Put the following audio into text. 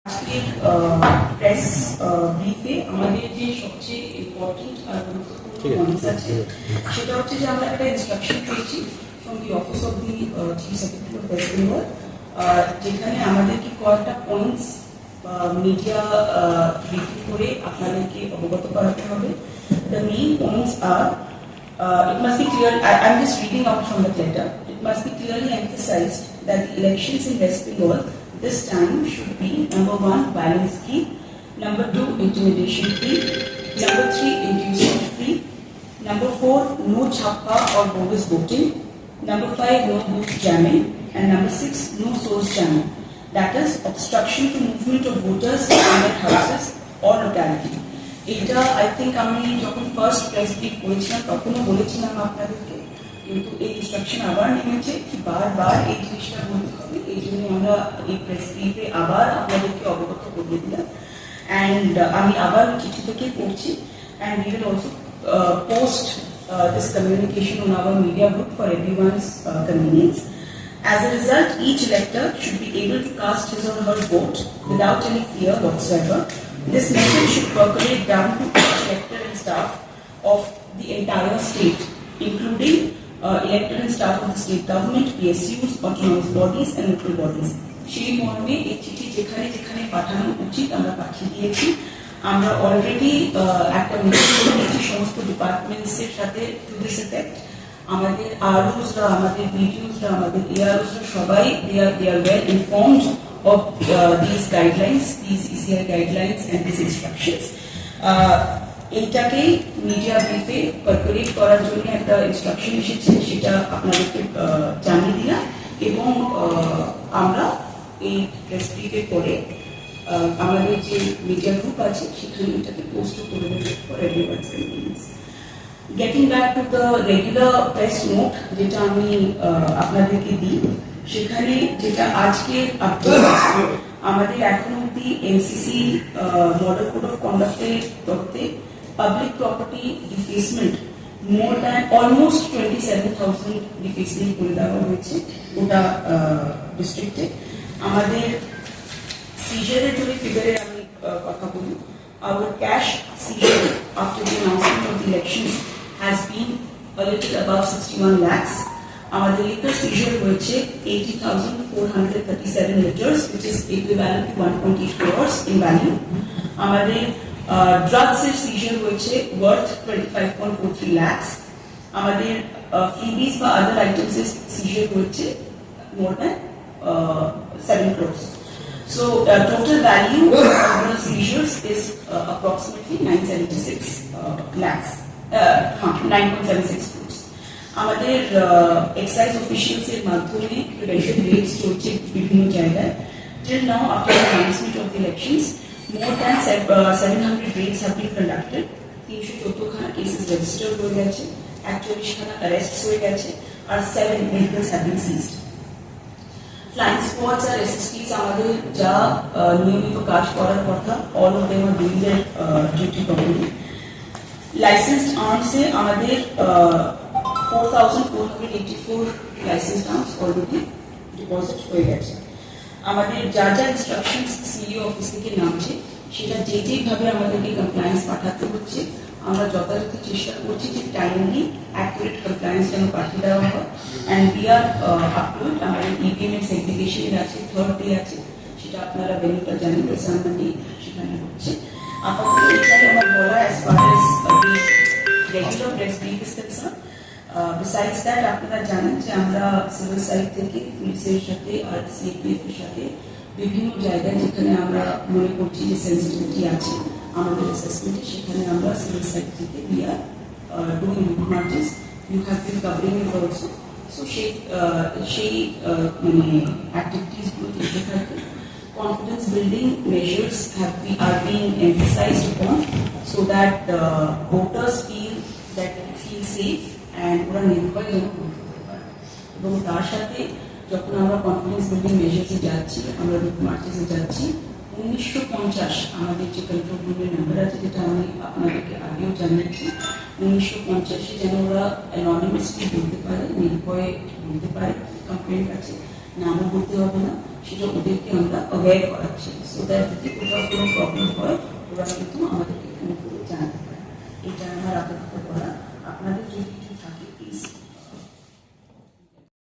আজকের প্রেস ব্রিফে আমাদের যে সবচেয়ে ইম্পর্টেন্ট আর গুরুত্বপূর্ণ পয়েন্টস আছে সেটা হচ্ছে যে আমরা একটা ইনস্ট্রাকশন পেয়েছি from the office of the chief secretary of West Bengal, যেখানে আমাদেরকে কয়েকটা পয়েন্টস মিডিয়া ব্রিফিং করে আপনাদেরকে অবগত করাতে হবে। The main points are it must be clear, I'm just reading out from the letter. It must be clearly emphasized that the elections in West Bengal this time should be number 1, violence free, number 2, intimidation free, number 3, inducement free, number 4, no chappa or bogus voting, number 5, no booth jamming, and number 6, no source jamming. That is obstruction to movement of voters in their houses or locality. এটা I think আমি যখন first press brief করেছিলাম তখনও বলেছিলাম আপনাদেরকে, কিন্তু এই instruction আবার নেমেছে কি বারবার এই জিনিসটা বলতে হবে, এই জন্য আমরা এই প্রেস ব্রিফে আবার আপনাদেরকে অবগত করে দিলাম। অ্যান্ড আমি আবার চিঠি থেকে পড়ছি, and we will also post this communication on our media group for everyone's convenience. As a result, each elector should be able to cast his or her vote without any fear whatsoever. This message should percolate down to each elector and staff of the entire state, including elected and staff of the state government, PSUs, autonomous bodies and local bodies. সেই মর্মে এই চিঠি যেখানে যেখানে পাঠানো উচিত আমরা পাঠিয়ে দিয়েছি। আমরা অলরেডি একটা মিটিং করে নিয়েছি সমস্ত ডিপার্টমেন্টসের সাথে টু দিস এফেক্ট। আমাদের আরওসরা, আমাদের বিডিওসরা, আমাদের এআরওসরা সবাই they are well informed of these guidelines, these ECI guidelines and these instructions. এইটাকেই মিডিয়া ব্রিফে পারকুলেট করার জন্য একটা ইনস্ট্রাকশন এসেছে, সেটা আপনাদেরকে জানিয়ে দিলাম। এবং আমরা এই প্রেস ব্রিফে করে আমাদের যে মিডিয়া গ্রুপ আছে সেখানে এটাকে পোস্ট করে দেবে for everyone's convenience. Getting back to the regular press note যেটা আমি আপনাদেরকে দিই, সেখানে যেটা আজকের আপডেট আছে, আমাদের এখন অব্দি এনসিসি মডেল কোড অফ কন্ডাক্টের তত্ত্বে public property defacement more than almost 27,000 defacement করে দেওয়া হয়েছে গোটা ডিস্ট্রিক্টে। আমাদের সিজারের যদি ফিগারের আমি কথা বলি, our cash seizure after the announcement of the elections has been a little above 61 lakhs. আমাদের লিটার সিজার হয়েছে 80,437 litres, which is equivalent to 1.8 crores in value. আমাদের ড্রাগস এর সিজার হয়েছে worth 25.43 lakhs. আমাদের ফ্রিবিজ বা আদার আইটেমস এর সিজার হয়েছে more than 7 crores. So total value of the seizures is approximately 976 lakhs, 9.76 crores. আমাদের এক্সাইজ অফিসিয়ালস এর মাধ্যমে প্রিভেন্টিভ রেডস চলছে বিভিন্ন জায়গায়। Till now, after the announcement of the elections, more than 700 raids have been conducted. 314 খানা cases registered হয়ে গেছে, 41 খানা অ্যারেস্ট হয়ে গেছে, আর 7 vehicles have been seized. Flying squads আর এসএসপিস আমাদের যা নিয়মিত কাজ করার কথা, all of them are doing their duty properly. Licensed আর্মসে আমাদের 4,484 লাইসেন্সড আর্মস অলরেডি ডিপোজিট হয়ে গেছে। আমাদের যা যা ইনস্ট্রাকশনস সিইও অফিস থেকে নামছে, সেটা যেভাবে আমাদেরকে কমপ্লায়েন্স পাঠাতে হচ্ছে, আমরা যথাযথ চেষ্টা করছি যে টাইমলি অ্যাকুরেট কমপ্লায়েন্স যেন পাঠিয়ে দেওয়া হয়। And we are up to it. আমাদের ইভিএম এর সেগ্রিগেশনের আছে, থার্ড ডে আছে, সেটা আপনারা ভেন্যুটা জানেন, সামনে সেখানে হচ্ছে। আপাতত এটাই আমার বলা as far as regular press brief is concern. Besides that আপনারা জানেন যে আমরা সিভিল সাইড থেকে পুলিশের সাথে আর সিএপিএফ এর সাথে বিভিন্ন জায়গায় যেখানে আমরা মনে করছি যে সেন্সিটিভিটি আছে আমাদের অ্যাসেসমেন্টে, সেখানে আমরা সিভিল সাইড থেকে we are doing route marches. You have been covering it also. So সেই মানে অ্যাক্টিভিটিসগুলো চলতে থাকে। Confidence building measures are being emphasized upon so that voters feel safe and ওরা নির্ভয় যেন ভোট করতে পারে। এবং তার সাথে যখন আমরা কনফিডেন্স বিল্ডিং মেজার্সে যাচ্ছি, আমরা রুট মার্চেসে যাচ্ছি, 1950 আমাদের যে কন্ট্রোল রুমের নাম্বার আছে, যেটা আমি আপনাদেরকে আগেও জানিয়েছি, 1950 যেন ওরা অ্যানোনিমাসলি বলতে পারে, নির্ভয়ে বলতে পারে কমপ্লেন্ট আছে, নামও বলতে হবে না, সেটা ওদেরকে আমরা অ্যাওয়্যার করাচ্ছি, সো দ্যাট যদি কোথাও কোনো প্রবলেম হয় ওরা কিন্তু আমাদেরকে ফোন করে জানাতে পারে। এটা আমার আপাতত করা।